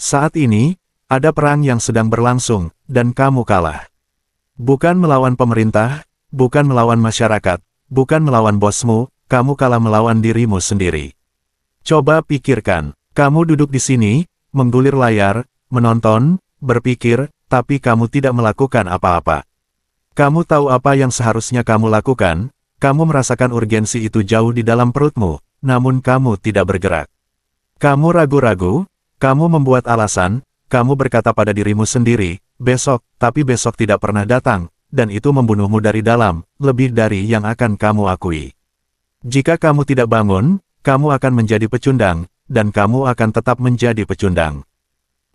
Saat ini, ada perang yang sedang berlangsung, dan kamu kalah. Bukan melawan pemerintah, bukan melawan masyarakat, bukan melawan bosmu, kamu kalah melawan dirimu sendiri. Coba pikirkan, kamu duduk di sini, menggulir layar, menonton, berpikir, tapi kamu tidak melakukan apa-apa. Kamu tahu apa yang seharusnya kamu lakukan, kamu merasakan urgensi itu jauh di dalam perutmu, namun kamu tidak bergerak. Kamu ragu-ragu, kamu membuat alasan, kamu berkata pada dirimu sendiri, besok, tapi besok tidak pernah datang, dan itu membunuhmu dari dalam, lebih dari yang akan kamu akui. Jika kamu tidak bangun, kamu akan menjadi pecundang, dan kamu akan tetap menjadi pecundang.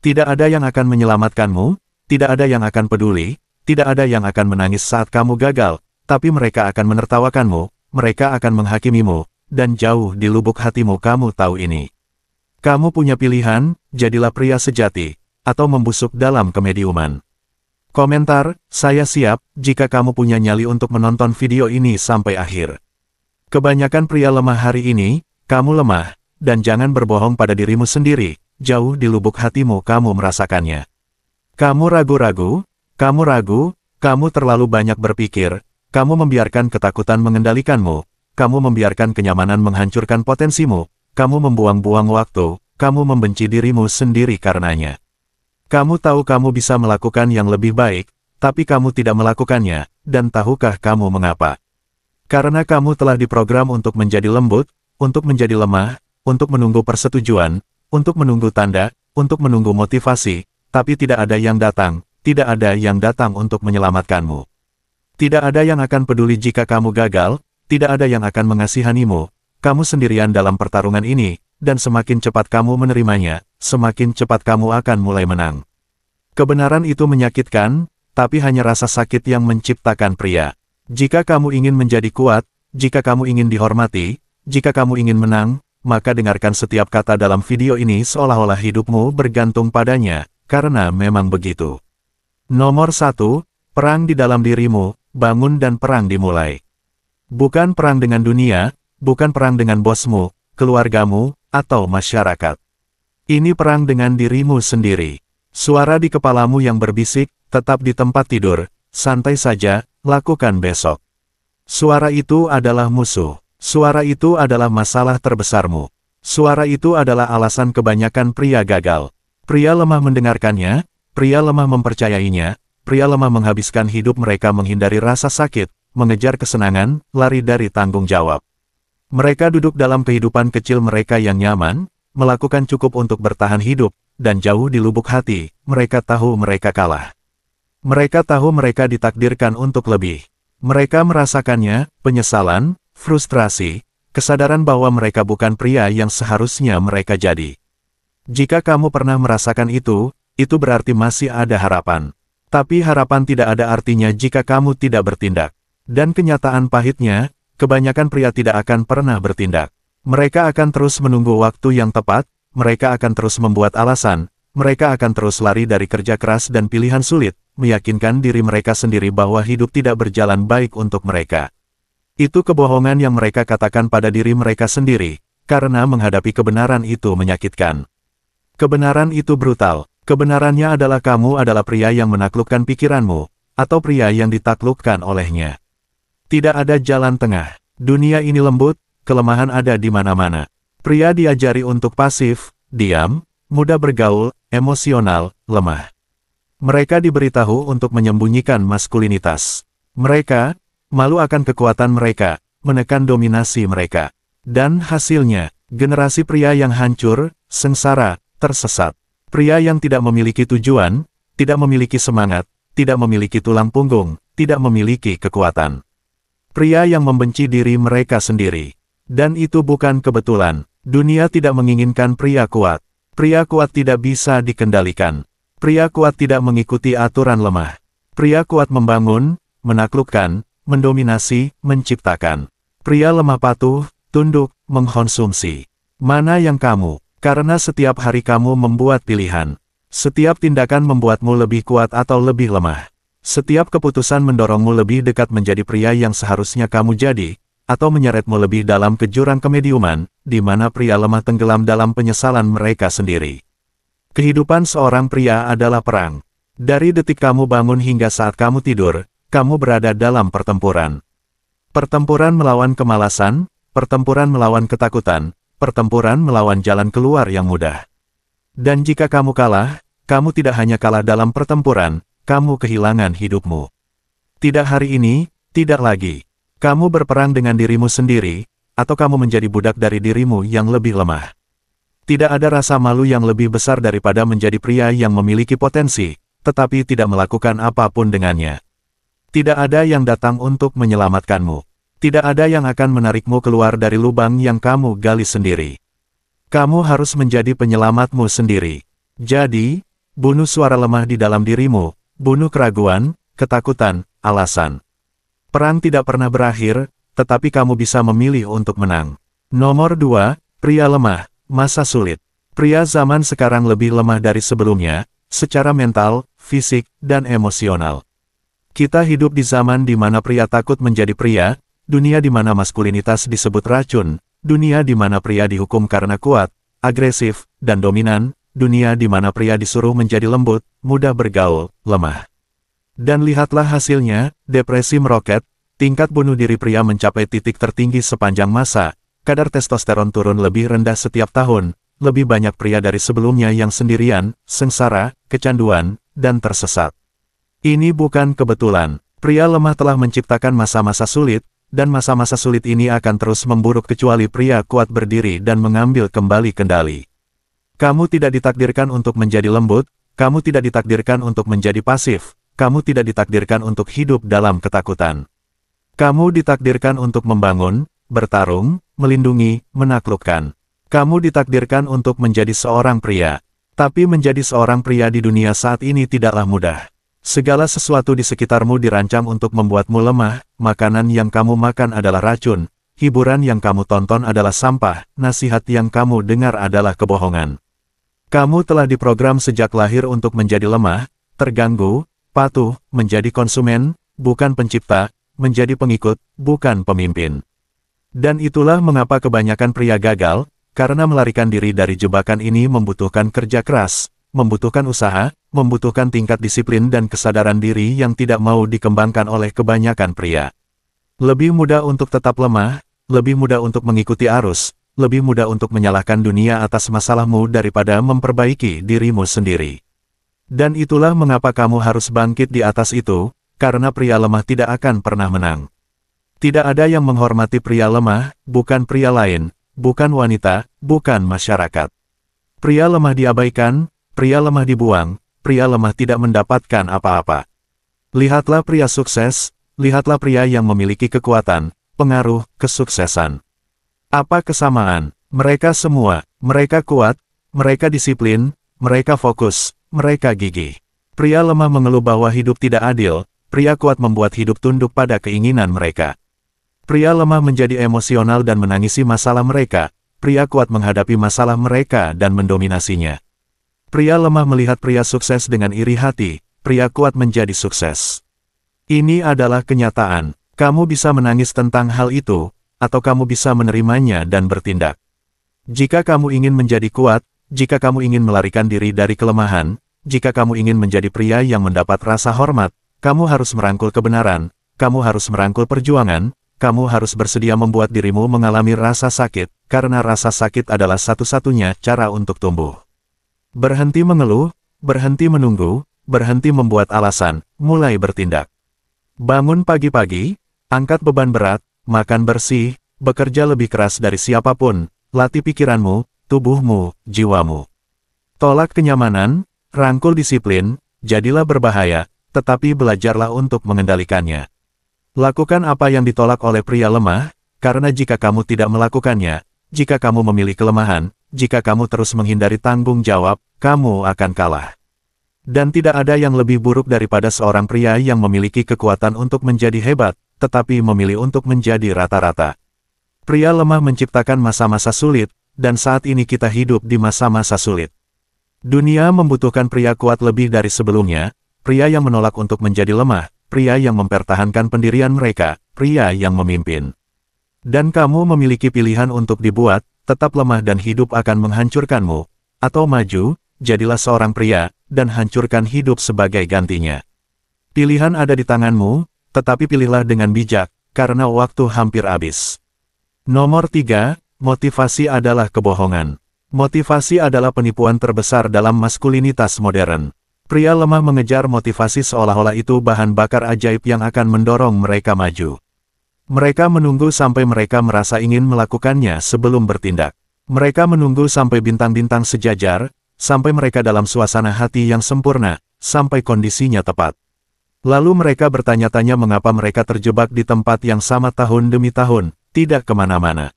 Tidak ada yang akan menyelamatkanmu, tidak ada yang akan peduli, tidak ada yang akan menangis saat kamu gagal, tapi mereka akan menertawakanmu, mereka akan menghakimimu, dan jauh di lubuk hatimu kamu tahu ini. Kamu punya pilihan, jadilah pria sejati, atau membusuk dalam kemediuman. Komentar, saya siap, jika kamu punya nyali untuk menonton video ini sampai akhir. Kebanyakan pria lemah hari ini, kamu lemah, dan jangan berbohong pada dirimu sendiri, jauh di lubuk hatimu kamu merasakannya. Kamu ragu-ragu, kamu terlalu banyak berpikir, kamu membiarkan ketakutan mengendalikanmu, kamu membiarkan kenyamanan menghancurkan potensimu, kamu membuang-buang waktu, kamu membenci dirimu sendiri karenanya. Kamu tahu kamu bisa melakukan yang lebih baik, tapi kamu tidak melakukannya, dan tahukah kamu mengapa? Karena kamu telah diprogram untuk menjadi lembut, untuk menjadi lemah, untuk menunggu persetujuan, untuk menunggu tanda, untuk menunggu motivasi, tapi tidak ada yang datang, tidak ada yang datang untuk menyelamatkanmu. Tidak ada yang akan peduli jika kamu gagal, tidak ada yang akan mengasihanimu, kamu sendirian dalam pertarungan ini, dan semakin cepat kamu menerimanya, semakin cepat kamu akan mulai menang. Kebenaran itu menyakitkan, tapi hanya rasa sakit yang menciptakan pria. Jika kamu ingin menjadi kuat, jika kamu ingin dihormati, jika kamu ingin menang, maka dengarkan setiap kata dalam video ini seolah-olah hidupmu bergantung padanya, karena memang begitu. Nomor 1, perang di dalam dirimu, bangun dan perang dimulai. Bukan perang dengan dunia, bukan perang dengan bosmu, keluargamu, atau masyarakat. Ini perang dengan dirimu sendiri. Suara di kepalamu yang berbisik, tetap di tempat tidur, santai saja, lakukan besok. Suara itu adalah musuh. Suara itu adalah masalah terbesarmu. Suara itu adalah alasan kebanyakan pria gagal. Pria lemah mendengarkannya, pria lemah mempercayainya, pria lemah menghabiskan hidup mereka menghindari rasa sakit, mengejar kesenangan, lari dari tanggung jawab. Mereka duduk dalam kehidupan kecil mereka yang nyaman, melakukan cukup untuk bertahan hidup, dan jauh di lubuk hati, mereka tahu mereka kalah. Mereka tahu mereka ditakdirkan untuk lebih. Mereka merasakannya, penyesalan, frustrasi, kesadaran bahwa mereka bukan pria yang seharusnya mereka jadi. Jika kamu pernah merasakan itu berarti masih ada harapan. Tapi harapan tidak ada artinya jika kamu tidak bertindak. Dan kenyataan pahitnya, kebanyakan pria tidak akan pernah bertindak. Mereka akan terus menunggu waktu yang tepat, mereka akan terus membuat alasan, mereka akan terus lari dari kerja keras dan pilihan sulit, meyakinkan diri mereka sendiri bahwa hidup tidak berjalan baik untuk mereka. Itu kebohongan yang mereka katakan pada diri mereka sendiri, karena menghadapi kebenaran itu menyakitkan. Kebenaran itu brutal. Kebenarannya adalah kamu adalah pria yang menaklukkan pikiranmu, atau pria yang ditaklukkan olehnya. Tidak ada jalan tengah. Dunia ini lembut, kelemahan ada di mana-mana. Pria diajari untuk pasif, diam, mudah bergaul, emosional, lemah. Mereka diberitahu untuk menyembunyikan maskulinitas. Mereka malu akan kekuatan mereka, menekan dominasi mereka. Dan hasilnya, generasi pria yang hancur, sengsara, tersesat. Pria yang tidak memiliki tujuan, tidak memiliki semangat, tidak memiliki tulang punggung, tidak memiliki kekuatan. Pria yang membenci diri mereka sendiri. Dan itu bukan kebetulan. Dunia tidak menginginkan pria kuat. Pria kuat tidak bisa dikendalikan. Pria kuat tidak mengikuti aturan lemah. Pria kuat membangun, menaklukkan, mendominasi, menciptakan. Pria lemah patuh, tunduk, mengkonsumsi. Mana yang kamu? Karena setiap hari kamu membuat pilihan. Setiap tindakan membuatmu lebih kuat atau lebih lemah. Setiap keputusan mendorongmu lebih dekat menjadi pria yang seharusnya kamu jadi, atau menyeretmu lebih dalam ke jurang kemediuman, di mana pria lemah tenggelam dalam penyesalan mereka sendiri. Kehidupan seorang pria adalah perang. Dari detik kamu bangun hingga saat kamu tidur, kamu berada dalam pertempuran. Pertempuran melawan kemalasan, pertempuran melawan ketakutan, pertempuran melawan jalan keluar yang mudah. Dan jika kamu kalah, kamu tidak hanya kalah dalam pertempuran, kamu kehilangan hidupmu. Tidak hari ini, tidak lagi. Kamu berperang dengan dirimu sendiri, atau kamu menjadi budak dari dirimu yang lebih lemah. Tidak ada rasa malu yang lebih besar daripada menjadi pria yang memiliki potensi, tetapi tidak melakukan apapun dengannya. Tidak ada yang datang untuk menyelamatkanmu. Tidak ada yang akan menarikmu keluar dari lubang yang kamu gali sendiri. Kamu harus menjadi penyelamatmu sendiri. Jadi, bunuh suara lemah di dalam dirimu, bunuh keraguan, ketakutan, alasan. Perang tidak pernah berakhir, tetapi kamu bisa memilih untuk menang. Nomor 2, pria lemah. Masa sulit. Pria zaman sekarang lebih lemah dari sebelumnya, secara mental, fisik, dan emosional. Kita hidup di zaman di mana pria takut menjadi pria, dunia di mana maskulinitas disebut racun, dunia di mana pria dihukum karena kuat, agresif, dan dominan, dunia di mana pria disuruh menjadi lembut, mudah bergaul, lemah. Dan lihatlah hasilnya, depresi meroket, tingkat bunuh diri pria mencapai titik tertinggi sepanjang masa, kadar testosteron turun lebih rendah setiap tahun, lebih banyak pria dari sebelumnya yang sendirian, sengsara, kecanduan, dan tersesat. Ini bukan kebetulan. Pria lemah telah menciptakan masa-masa sulit, dan masa-masa sulit ini akan terus memburuk kecuali pria kuat berdiri dan mengambil kembali kendali. Kamu tidak ditakdirkan untuk menjadi lembut, kamu tidak ditakdirkan untuk menjadi pasif, kamu tidak ditakdirkan untuk hidup dalam ketakutan. Kamu ditakdirkan untuk membangun, bertarung, melindungi, menaklukkan. Kamu ditakdirkan untuk menjadi seorang pria. Tapi menjadi seorang pria di dunia saat ini tidaklah mudah. Segala sesuatu di sekitarmu dirancang untuk membuatmu lemah, makanan yang kamu makan adalah racun, hiburan yang kamu tonton adalah sampah, nasihat yang kamu dengar adalah kebohongan. Kamu telah diprogram sejak lahir untuk menjadi lemah, terganggu, patuh, menjadi konsumen, bukan pencipta, menjadi pengikut, bukan pemimpin. Dan itulah mengapa kebanyakan pria gagal, karena melarikan diri dari jebakan ini membutuhkan kerja keras, membutuhkan usaha, membutuhkan tingkat disiplin dan kesadaran diri yang tidak mau dikembangkan oleh kebanyakan pria. Lebih mudah untuk tetap lemah, lebih mudah untuk mengikuti arus, lebih mudah untuk menyalahkan dunia atas masalahmu daripada memperbaiki dirimu sendiri. Dan itulah mengapa kamu harus bangkit di atas itu, karena pria lemah tidak akan pernah menang. Tidak ada yang menghormati pria lemah, bukan pria lain, bukan wanita, bukan masyarakat. Pria lemah diabaikan, pria lemah dibuang, pria lemah tidak mendapatkan apa-apa. Lihatlah pria sukses, lihatlah pria yang memiliki kekuatan, pengaruh, kesuksesan. Apa kesamaan? Mereka semua, mereka kuat, mereka disiplin, mereka fokus, mereka gigih. Pria lemah mengeluh bahwa hidup tidak adil, pria kuat membuat hidup tunduk pada keinginan mereka. Pria lemah menjadi emosional dan menangisi masalah mereka, pria kuat menghadapi masalah mereka dan mendominasinya. Pria lemah melihat pria sukses dengan iri hati, pria kuat menjadi sukses. Ini adalah kenyataan. Kamu bisa menangis tentang hal itu, atau kamu bisa menerimanya dan bertindak. Jika kamu ingin menjadi kuat, jika kamu ingin melarikan diri dari kelemahan, jika kamu ingin menjadi pria yang mendapat rasa hormat, kamu harus merangkul kebenaran, kamu harus merangkul perjuangan, kamu harus bersedia membuat dirimu mengalami rasa sakit, karena rasa sakit adalah satu-satunya cara untuk tumbuh. Berhenti mengeluh, berhenti menunggu, berhenti membuat alasan, mulai bertindak. Bangun pagi-pagi, angkat beban berat, makan bersih, bekerja lebih keras dari siapapun, latih pikiranmu, tubuhmu, jiwamu. Tolak kenyamanan, rangkul disiplin, jadilah berbahaya, tetapi belajarlah untuk mengendalikannya. Lakukan apa yang ditolak oleh pria lemah, karena jika kamu tidak melakukannya, jika kamu memilih kelemahan, jika kamu terus menghindari tanggung jawab, kamu akan kalah. Dan tidak ada yang lebih buruk daripada seorang pria yang memiliki kekuatan untuk menjadi hebat, tetapi memilih untuk menjadi rata-rata. Pria lemah menciptakan masa-masa sulit, dan saat ini kita hidup di masa-masa sulit. Dunia membutuhkan pria kuat lebih dari sebelumnya, pria yang menolak untuk menjadi lemah, pria yang mempertahankan pendirian mereka, pria yang memimpin. Dan kamu memiliki pilihan untuk dibuat, tetap lemah dan hidup akan menghancurkanmu, atau maju, jadilah seorang pria, dan hancurkan hidup sebagai gantinya. Pilihan ada di tanganmu, tetapi pilihlah dengan bijak, karena waktu hampir habis. Nomor 3, motivasi adalah kebohongan. Motivasi adalah penipuan terbesar dalam maskulinitas modern. Pria lemah mengejar motivasi seolah-olah itu bahan bakar ajaib yang akan mendorong mereka maju. Mereka menunggu sampai mereka merasa ingin melakukannya sebelum bertindak. Mereka menunggu sampai bintang-bintang sejajar, sampai mereka dalam suasana hati yang sempurna, sampai kondisinya tepat. Lalu mereka bertanya-tanya mengapa mereka terjebak di tempat yang sama tahun demi tahun, tidak kemana-mana.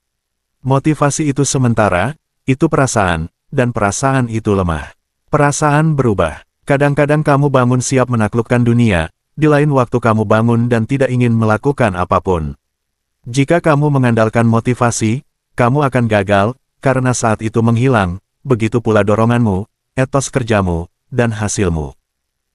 Motivasi itu sementara, itu perasaan, dan perasaan itu lemah. Perasaan berubah. Kadang-kadang kamu bangun siap menaklukkan dunia, di lain waktu kamu bangun dan tidak ingin melakukan apapun. Jika kamu mengandalkan motivasi, kamu akan gagal, karena saat itu menghilang, begitu pula doronganmu, etos kerjamu, dan hasilmu.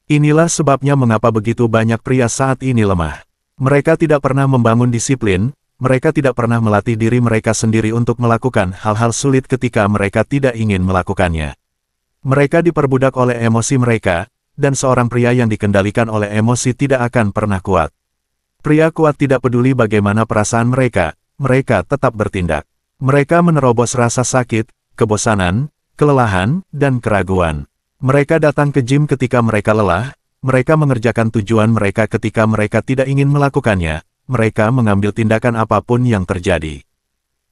Inilah sebabnya mengapa begitu banyak pria saat ini lemah. Mereka tidak pernah membangun disiplin, mereka tidak pernah melatih diri mereka sendiri untuk melakukan hal-hal sulit ketika mereka tidak ingin melakukannya. Mereka diperbudak oleh emosi mereka, dan seorang pria yang dikendalikan oleh emosi tidak akan pernah kuat. Pria kuat tidak peduli bagaimana perasaan mereka tetap bertindak. Mereka menerobos rasa sakit, kebosanan, kelelahan, dan keraguan. Mereka datang ke gym ketika mereka lelah, mereka mengerjakan tujuan mereka ketika mereka tidak ingin melakukannya, mereka mengambil tindakan apapun yang terjadi.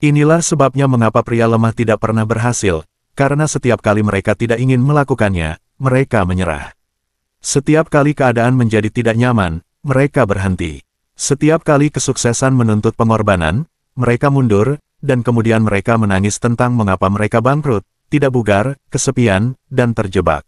Inilah sebabnya mengapa pria lemah tidak pernah berhasil, karena setiap kali mereka tidak ingin melakukannya, mereka menyerah. Setiap kali keadaan menjadi tidak nyaman, mereka berhenti. Setiap kali kesuksesan menuntut pengorbanan, mereka mundur, dan kemudian mereka menangis tentang mengapa mereka bangkrut, tidak bugar, kesepian, dan terjebak.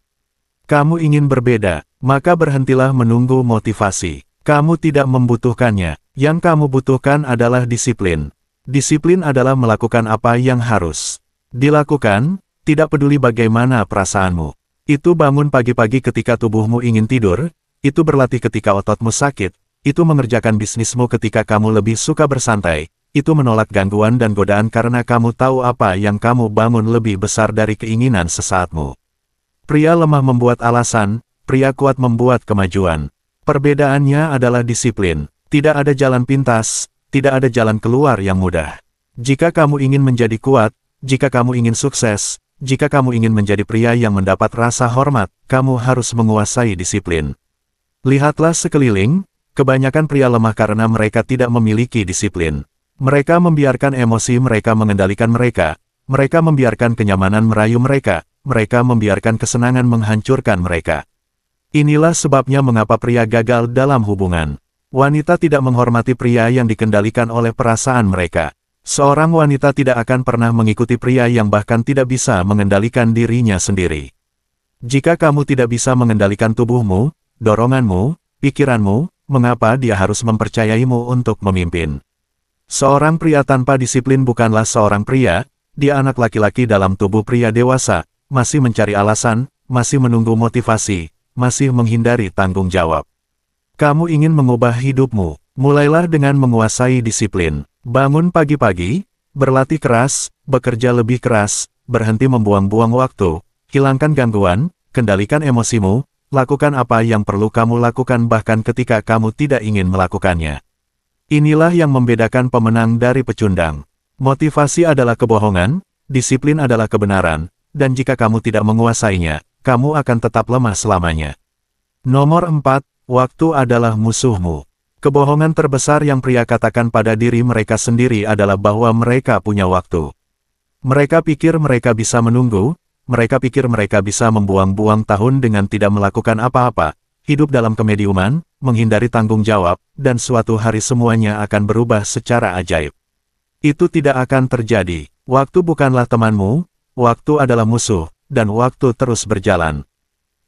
Kamu ingin berbeda, maka berhentilah menunggu motivasi. Kamu tidak membutuhkannya. Yang kamu butuhkan adalah disiplin. Disiplin adalah melakukan apa yang harus dilakukan, tidak peduli bagaimana perasaanmu. Itu bangun pagi-pagi ketika tubuhmu ingin tidur, itu berlatih ketika ototmu sakit, itu mengerjakan bisnismu ketika kamu lebih suka bersantai, itu menolak gangguan dan godaan karena kamu tahu apa yang kamu bangun lebih besar dari keinginan sesaatmu. Pria lemah membuat alasan, pria kuat membuat kemajuan. Perbedaannya adalah disiplin. Tidak ada jalan pintas, tidak ada jalan keluar yang mudah. Jika kamu ingin menjadi kuat, jika kamu ingin sukses, jika kamu ingin menjadi pria yang mendapat rasa hormat, kamu harus menguasai disiplin. Lihatlah sekeliling, kebanyakan pria lemah karena mereka tidak memiliki disiplin. Mereka membiarkan emosi mereka mengendalikan mereka membiarkan kenyamanan merayu mereka membiarkan kesenangan menghancurkan mereka. Inilah sebabnya mengapa pria gagal dalam hubungan. Wanita tidak menghormati pria yang dikendalikan oleh perasaan mereka. Seorang wanita tidak akan pernah mengikuti pria yang bahkan tidak bisa mengendalikan dirinya sendiri. Jika kamu tidak bisa mengendalikan tubuhmu, doronganmu, pikiranmu, mengapa dia harus mempercayaimu untuk memimpin? Seorang pria tanpa disiplin bukanlah seorang pria, dia anak laki-laki dalam tubuh pria dewasa, masih mencari alasan, masih menunggu motivasi, masih menghindari tanggung jawab. Kamu ingin mengubah hidupmu, mulailah dengan menguasai disiplin. Bangun pagi-pagi, berlatih keras, bekerja lebih keras, berhenti membuang-buang waktu, hilangkan gangguan, kendalikan emosimu, lakukan apa yang perlu kamu lakukan bahkan ketika kamu tidak ingin melakukannya. Inilah yang membedakan pemenang dari pecundang. Motivasi adalah kebohongan, disiplin adalah kebenaran, dan jika kamu tidak menguasainya, kamu akan tetap lemah selamanya. Nomor 4, waktu adalah musuhmu. Kebohongan terbesar yang pria katakan pada diri mereka sendiri adalah bahwa mereka punya waktu. Mereka pikir mereka bisa menunggu, mereka pikir mereka bisa membuang-buang tahun dengan tidak melakukan apa-apa, hidup dalam kemediuman, menghindari tanggung jawab, dan suatu hari semuanya akan berubah secara ajaib. Itu tidak akan terjadi. Waktu bukanlah temanmu, waktu adalah musuh, dan waktu terus berjalan.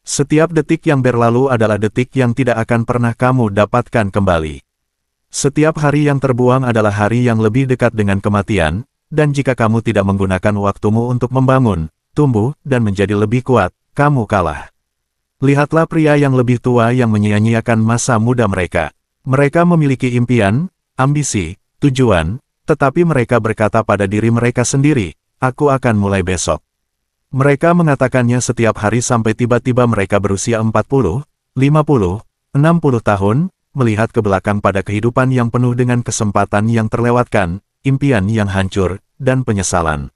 Setiap detik yang berlalu adalah detik yang tidak akan pernah kamu dapatkan kembali. Setiap hari yang terbuang adalah hari yang lebih dekat dengan kematian, dan jika kamu tidak menggunakan waktumu untuk membangun, tumbuh, dan menjadi lebih kuat, kamu kalah. Lihatlah pria yang lebih tua yang menyia-nyiakan masa muda mereka. Mereka memiliki impian, ambisi, tujuan, tetapi mereka berkata pada diri mereka sendiri, aku akan mulai besok. Mereka mengatakannya setiap hari sampai tiba-tiba mereka berusia 40, 50, 60 tahun, melihat ke belakang pada kehidupan yang penuh dengan kesempatan yang terlewatkan, impian yang hancur, dan penyesalan.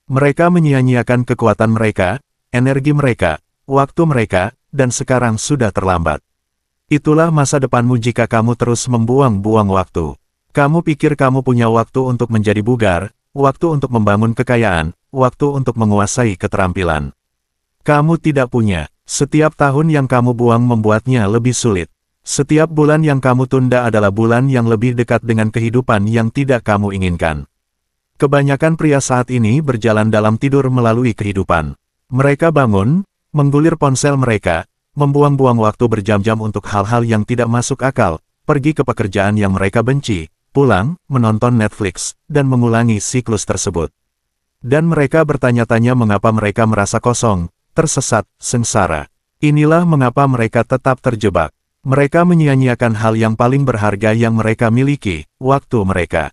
Mereka menyia-nyiakan kekuatan mereka, energi mereka, waktu mereka, dan sekarang sudah terlambat. Itulah masa depanmu jika kamu terus membuang-buang waktu. Kamu pikir kamu punya waktu untuk menjadi bugar, waktu untuk membangun kekayaan, waktu untuk menguasai keterampilan. Kamu tidak punya. Setiap tahun yang kamu buang membuatnya lebih sulit. Setiap bulan yang kamu tunda adalah bulan yang lebih dekat dengan kehidupan yang tidak kamu inginkan. Kebanyakan pria saat ini berjalan dalam tidur melalui kehidupan. Mereka bangun, menggulir ponsel mereka, membuang-buang waktu berjam-jam untuk hal-hal yang tidak masuk akal, pergi ke pekerjaan yang mereka benci, pulang, menonton Netflix, dan mengulangi siklus tersebut. Dan mereka bertanya-tanya mengapa mereka merasa kosong, tersesat, sengsara. Inilah mengapa mereka tetap terjebak. Mereka menyia-nyiakan hal yang paling berharga yang mereka miliki, waktu mereka.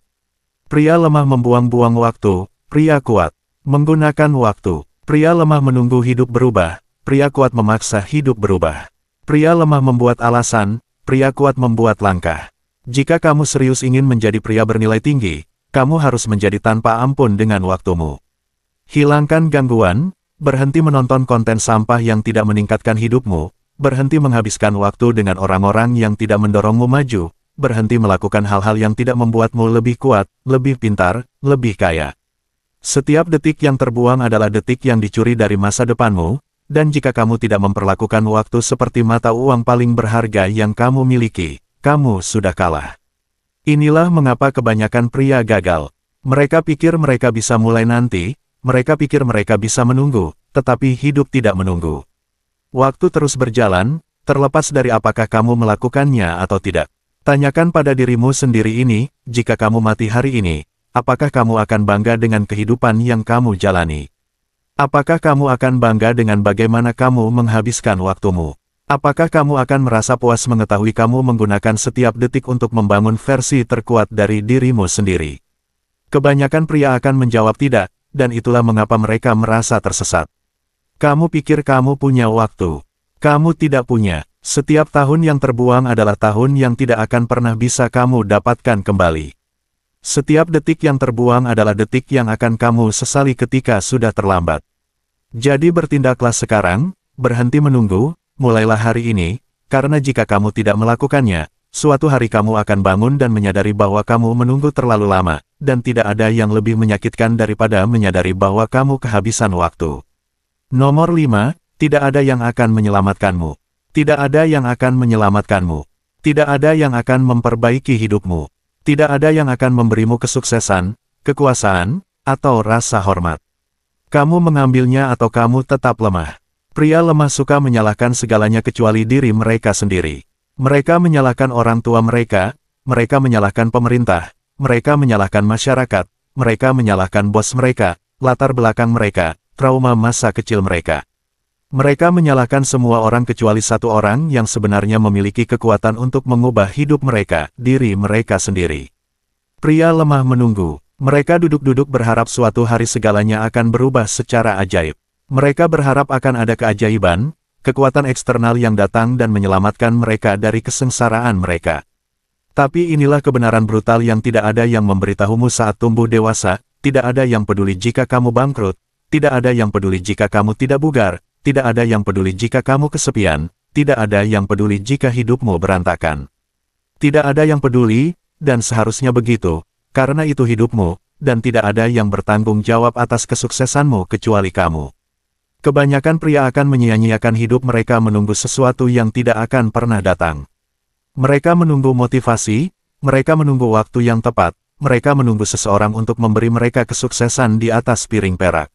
Pria lemah membuang-buang waktu, pria kuat menggunakan waktu. Pria lemah menunggu hidup berubah, pria kuat memaksa hidup berubah. Pria lemah membuat alasan, pria kuat membuat langkah. Jika kamu serius ingin menjadi pria bernilai tinggi, kamu harus menjadi tanpa ampun dengan waktumu. Hilangkan gangguan, berhenti menonton konten sampah yang tidak meningkatkan hidupmu, berhenti menghabiskan waktu dengan orang-orang yang tidak mendorongmu maju, berhenti melakukan hal-hal yang tidak membuatmu lebih kuat, lebih pintar, lebih kaya. Setiap detik yang terbuang adalah detik yang dicuri dari masa depanmu, dan jika kamu tidak memperlakukan waktu seperti mata uang paling berharga yang kamu miliki, kamu sudah kalah. Inilah mengapa kebanyakan pria gagal. Mereka pikir mereka bisa mulai nanti, mereka pikir mereka bisa menunggu, tetapi hidup tidak menunggu. Waktu terus berjalan, terlepas dari apakah kamu melakukannya atau tidak. Tanyakan pada dirimu sendiri ini, jika kamu mati hari ini, apakah kamu akan bangga dengan kehidupan yang kamu jalani? Apakah kamu akan bangga dengan bagaimana kamu menghabiskan waktumu? Apakah kamu akan merasa puas mengetahui kamu menggunakan setiap detik untuk membangun versi terkuat dari dirimu sendiri? Kebanyakan pria akan menjawab tidak, dan itulah mengapa mereka merasa tersesat. Kamu pikir kamu punya waktu. Kamu tidak punya. Setiap tahun yang terbuang adalah tahun yang tidak akan pernah bisa kamu dapatkan kembali. Setiap detik yang terbuang adalah detik yang akan kamu sesali ketika sudah terlambat. Jadi bertindaklah sekarang, berhenti menunggu, mulailah hari ini, karena jika kamu tidak melakukannya, suatu hari kamu akan bangun dan menyadari bahwa kamu menunggu terlalu lama, dan tidak ada yang lebih menyakitkan daripada menyadari bahwa kamu kehabisan waktu. Nomor 5, tidak ada yang akan menyelamatkanmu. Tidak ada yang akan menyelamatkanmu. Tidak ada yang akan memperbaiki hidupmu. Tidak ada yang akan memberimu kesuksesan, kekuasaan, atau rasa hormat. Kamu mengambilnya atau kamu tetap lemah. Pria lemah suka menyalahkan segalanya kecuali diri mereka sendiri. Mereka menyalahkan orang tua mereka menyalahkan pemerintah, mereka menyalahkan masyarakat, mereka menyalahkan bos mereka, latar belakang mereka, trauma masa kecil mereka. Mereka menyalahkan semua orang kecuali satu orang yang sebenarnya memiliki kekuatan untuk mengubah hidup mereka, diri mereka sendiri. Pria lemah menunggu. Mereka duduk-duduk berharap suatu hari segalanya akan berubah secara ajaib. Mereka berharap akan ada keajaiban, kekuatan eksternal yang datang dan menyelamatkan mereka dari kesengsaraan mereka. Tapi inilah kebenaran brutal yang tidak ada yang memberitahumu saat tumbuh dewasa, tidak ada yang peduli jika kamu bangkrut, tidak ada yang peduli jika kamu tidak bugar, tidak ada yang peduli jika kamu kesepian, tidak ada yang peduli jika hidupmu berantakan. Tidak ada yang peduli, dan seharusnya begitu, karena itu hidupmu, dan tidak ada yang bertanggung jawab atas kesuksesanmu kecuali kamu. Kebanyakan pria akan menyia-nyiakan hidup mereka menunggu sesuatu yang tidak akan pernah datang. Mereka menunggu motivasi, mereka menunggu waktu yang tepat, mereka menunggu seseorang untuk memberi mereka kesuksesan di atas piring perak.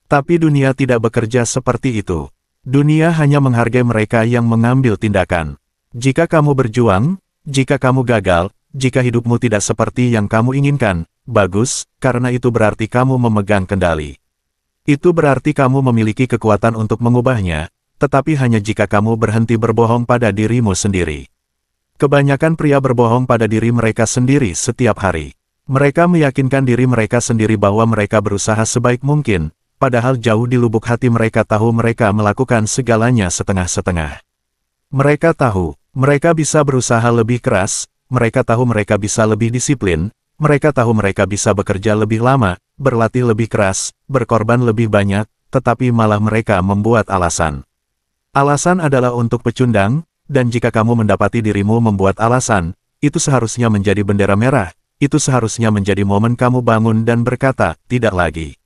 Tapi dunia tidak bekerja seperti itu. Dunia hanya menghargai mereka yang mengambil tindakan. Jika kamu berjuang, jika kamu gagal, jika hidupmu tidak seperti yang kamu inginkan, bagus, karena itu berarti kamu memegang kendali. Itu berarti kamu memiliki kekuatan untuk mengubahnya, tetapi hanya jika kamu berhenti berbohong pada dirimu sendiri. Kebanyakan pria berbohong pada diri mereka sendiri setiap hari. Mereka meyakinkan diri mereka sendiri bahwa mereka berusaha sebaik mungkin, padahal jauh di lubuk hati mereka tahu mereka melakukan segalanya setengah-setengah. Mereka tahu, mereka bisa berusaha lebih keras, mereka tahu mereka bisa lebih disiplin, mereka tahu mereka bisa bekerja lebih lama, berlatih lebih keras, berkorban lebih banyak, tetapi malah mereka membuat alasan. Alasan adalah untuk pecundang, dan jika kamu mendapati dirimu membuat alasan, itu seharusnya menjadi bendera merah, itu seharusnya menjadi momen kamu bangun dan berkata, tidak lagi.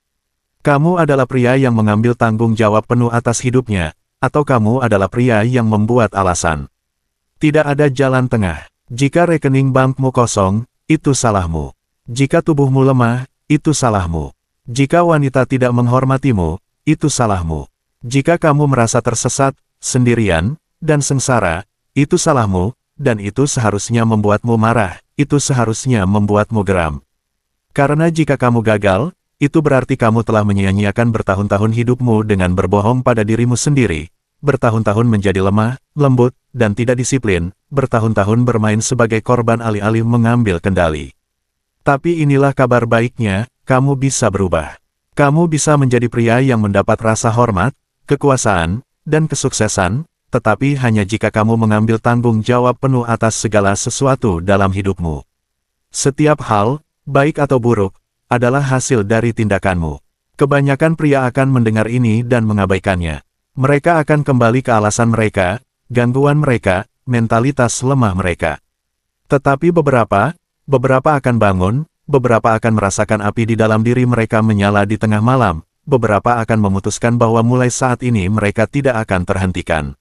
Kamu adalah pria yang mengambil tanggung jawab penuh atas hidupnya, atau kamu adalah pria yang membuat alasan. Tidak ada jalan tengah. Jika rekening bankmu kosong, itu salahmu. Jika tubuhmu lemah, itu salahmu. Jika wanita tidak menghormatimu, itu salahmu. Jika kamu merasa tersesat, sendirian, dan sengsara, itu salahmu, dan itu seharusnya membuatmu marah, itu seharusnya membuatmu geram. Karena jika kamu gagal, itu berarti kamu telah menyia-nyiakan bertahun-tahun hidupmu dengan berbohong pada dirimu sendiri, bertahun-tahun menjadi lemah, lembut, dan tidak disiplin, bertahun-tahun bermain sebagai korban alih-alih mengambil kendali. Tapi inilah kabar baiknya, kamu bisa berubah. Kamu bisa menjadi pria yang mendapat rasa hormat, kekuasaan, dan kesuksesan, tetapi hanya jika kamu mengambil tanggung jawab penuh atas segala sesuatu dalam hidupmu. Setiap hal, baik atau buruk, adalah hasil dari tindakanmu. Kebanyakan pria akan mendengar ini dan mengabaikannya. Mereka akan kembali ke alasan mereka, gangguan mereka, mentalitas lemah mereka. Tetapi beberapa akan bangun, beberapa akan merasakan api di dalam diri mereka menyala di tengah malam, beberapa akan memutuskan bahwa mulai saat ini mereka tidak akan terhentikan.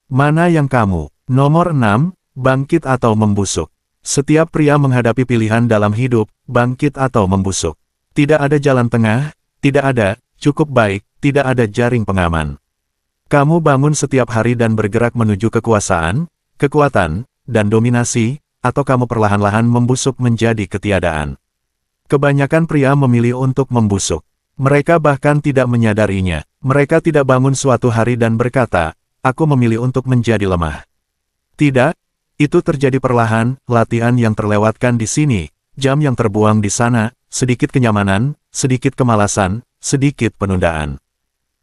Mana yang kamu? Nomor 6, bangkit atau membusuk. Setiap pria menghadapi pilihan dalam hidup, bangkit atau membusuk. Tidak ada jalan tengah, tidak ada, cukup baik, tidak ada jaring pengaman. Kamu bangun setiap hari dan bergerak menuju kekuasaan, kekuatan, dan dominasi, atau kamu perlahan-lahan membusuk menjadi ketiadaan. Kebanyakan pria memilih untuk membusuk. Mereka bahkan tidak menyadarinya. Mereka tidak bangun suatu hari dan berkata, aku memilih untuk menjadi lemah. Tidak, itu terjadi perlahan, latihan yang terlewatkan di sini, jam yang terbuang di sana, sedikit kenyamanan, sedikit kemalasan, sedikit penundaan.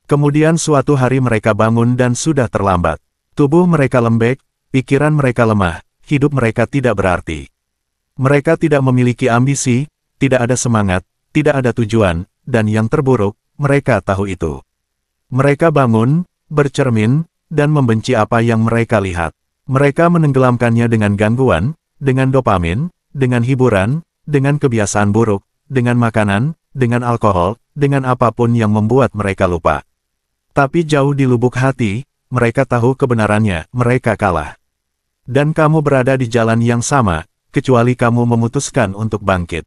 Kemudian suatu hari mereka bangun dan sudah terlambat. Tubuh mereka lembek, pikiran mereka lemah, hidup mereka tidak berarti. Mereka tidak memiliki ambisi, tidak ada semangat, tidak ada tujuan, dan yang terburuk, mereka tahu itu. Mereka bangun, bercermin, dan membenci apa yang mereka lihat. Mereka menenggelamkannya dengan gangguan, dengan dopamin, dengan hiburan, dengan kebiasaan buruk, dengan makanan, dengan alkohol, dengan apapun yang membuat mereka lupa. Tapi jauh di lubuk hati, mereka tahu kebenarannya, mereka kalah. Dan kamu berada di jalan yang sama, kecuali kamu memutuskan untuk bangkit.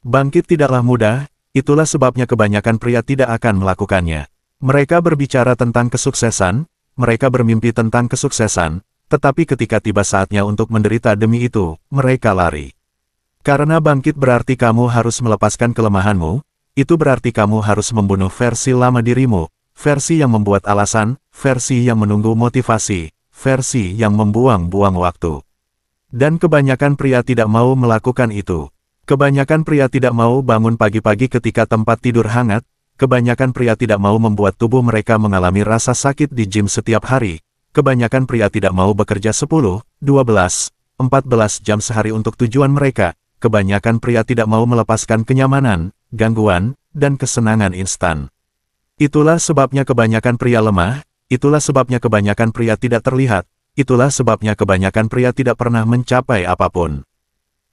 Bangkit tidaklah mudah, itulah sebabnya kebanyakan pria tidak akan melakukannya. Mereka berbicara tentang kesuksesan, mereka bermimpi tentang kesuksesan, tetapi ketika tiba saatnya untuk menderita demi itu, mereka lari. Karena bangkit berarti kamu harus melepaskan kelemahanmu, itu berarti kamu harus membunuh versi lama dirimu, versi yang membuat alasan, versi yang menunggu motivasi, versi yang membuang-buang waktu. Dan kebanyakan pria tidak mau melakukan itu. Kebanyakan pria tidak mau bangun pagi-pagi ketika tempat tidur hangat, kebanyakan pria tidak mau membuat tubuh mereka mengalami rasa sakit di gym setiap hari, kebanyakan pria tidak mau bekerja 10, 12, 14 jam sehari untuk tujuan mereka, kebanyakan pria tidak mau melepaskan kenyamanan, gangguan, dan kesenangan instan. Itulah sebabnya kebanyakan pria lemah, itulah sebabnya kebanyakan pria tidak terlihat, itulah sebabnya kebanyakan pria tidak pernah mencapai apapun.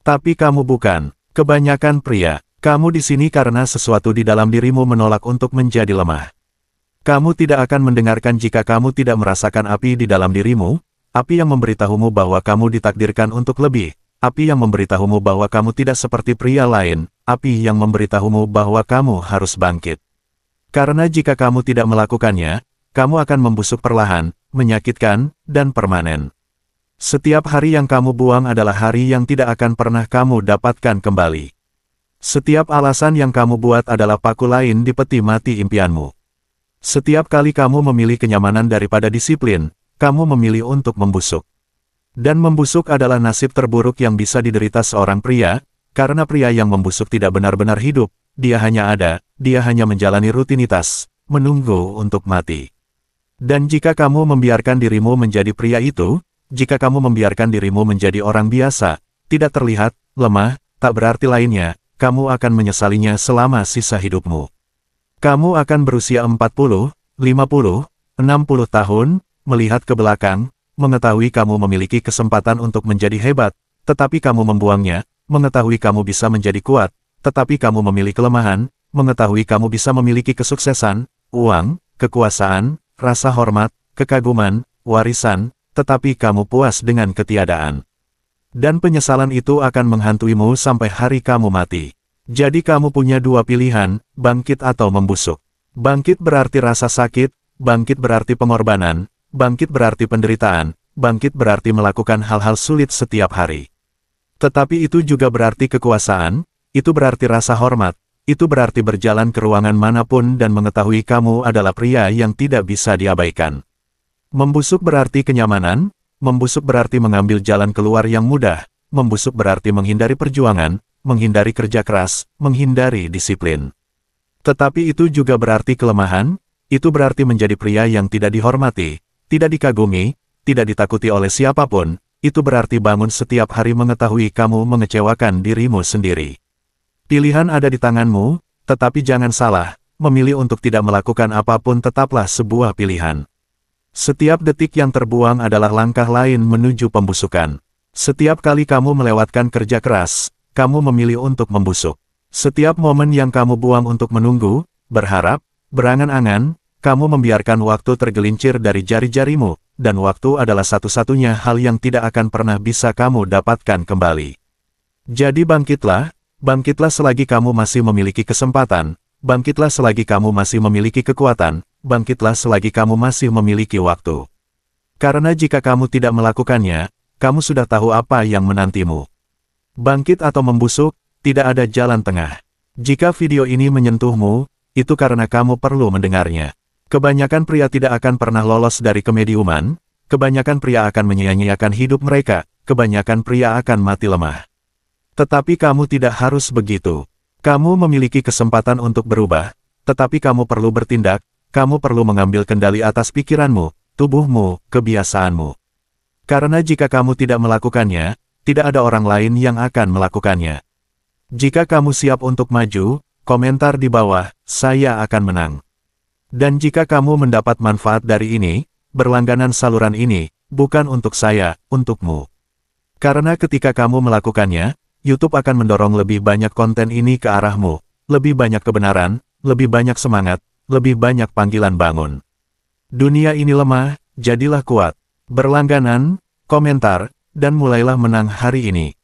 Tapi kamu bukan, kebanyakan pria, kamu di sini karena sesuatu di dalam dirimu menolak untuk menjadi lemah. Kamu tidak akan mendengarkan jika kamu tidak merasakan api di dalam dirimu, api yang memberitahumu bahwa kamu ditakdirkan untuk lebih, api yang memberitahumu bahwa kamu tidak seperti pria lain, api yang memberitahumu bahwa kamu harus bangkit. Karena jika kamu tidak melakukannya, kamu akan membusuk perlahan, menyakitkan, dan permanen. Setiap hari yang kamu buang adalah hari yang tidak akan pernah kamu dapatkan kembali. Setiap alasan yang kamu buat adalah paku lain di peti mati impianmu. Setiap kali kamu memilih kenyamanan daripada disiplin, kamu memilih untuk membusuk. Dan membusuk adalah nasib terburuk yang bisa diderita seorang pria, karena pria yang membusuk tidak benar-benar hidup, dia hanya menjalani rutinitas, menunggu untuk mati. Dan jika kamu membiarkan dirimu menjadi pria itu, jika kamu membiarkan dirimu menjadi orang biasa, tidak terlihat, lemah, tak berarti lainnya, kamu akan menyesalinya selama sisa hidupmu. Kamu akan berusia 40, 50, 60 tahun, melihat ke belakang, mengetahui kamu memiliki kesempatan untuk menjadi hebat, tetapi kamu membuangnya, mengetahui kamu bisa menjadi kuat, tetapi kamu memiliki kelemahan, mengetahui kamu bisa memiliki kesuksesan, uang, kekuasaan, rasa hormat, kekaguman, warisan, tetapi kamu puas dengan ketiadaan. Dan penyesalan itu akan menghantuimu sampai hari kamu mati. Jadi kamu punya dua pilihan, bangkit atau membusuk. Bangkit berarti rasa sakit, bangkit berarti pengorbanan, bangkit berarti penderitaan, bangkit berarti melakukan hal-hal sulit setiap hari. Tetapi itu juga berarti kekuasaan, itu berarti rasa hormat, itu berarti berjalan ke ruangan manapun dan mengetahui kamu adalah pria yang tidak bisa diabaikan. Membusuk berarti kenyamanan, membusuk berarti mengambil jalan keluar yang mudah, membusuk berarti menghindari perjuangan, menghindari kerja keras, menghindari disiplin. Tetapi itu juga berarti kelemahan, itu berarti menjadi pria yang tidak dihormati, tidak dikagumi, tidak ditakuti oleh siapapun, itu berarti bangun setiap hari mengetahui kamu mengecewakan dirimu sendiri. Pilihan ada di tanganmu, tetapi jangan salah, memilih untuk tidak melakukan apapun tetaplah sebuah pilihan. Setiap detik yang terbuang adalah langkah lain menuju pembusukan. Setiap kali kamu melewatkan kerja keras, kamu memilih untuk membusuk. Setiap momen yang kamu buang untuk menunggu, berharap, berangan-angan, kamu membiarkan waktu tergelincir dari jari-jarimu, dan waktu adalah satu-satunya hal yang tidak akan pernah bisa kamu dapatkan kembali. Jadi bangkitlah, bangkitlah selagi kamu masih memiliki kesempatan, bangkitlah selagi kamu masih memiliki kekuatan, bangkitlah selagi kamu masih memiliki waktu. Karena jika kamu tidak melakukannya, kamu sudah tahu apa yang menantimu. Bangkit atau membusuk, tidak ada jalan tengah. Jika video ini menyentuhmu, itu karena kamu perlu mendengarnya. Kebanyakan pria tidak akan pernah lolos dari kemediuman, kebanyakan pria akan menyia-nyiakan hidup mereka, kebanyakan pria akan mati lemah. Tetapi kamu tidak harus begitu. Kamu memiliki kesempatan untuk berubah, tetapi kamu perlu bertindak, kamu perlu mengambil kendali atas pikiranmu, tubuhmu, kebiasaanmu. Karena jika kamu tidak melakukannya, tidak ada orang lain yang akan melakukannya. Jika kamu siap untuk maju, komentar di bawah, saya akan menang. Dan jika kamu mendapat manfaat dari ini, berlangganan saluran ini, bukan untuk saya, untukmu. Karena ketika kamu melakukannya, YouTube akan mendorong lebih banyak konten ini ke arahmu, lebih banyak kebenaran, lebih banyak semangat, lebih banyak panggilan bangun. Dunia ini lemah, jadilah kuat. Berlangganan, komentar, dan mulailah menang hari ini.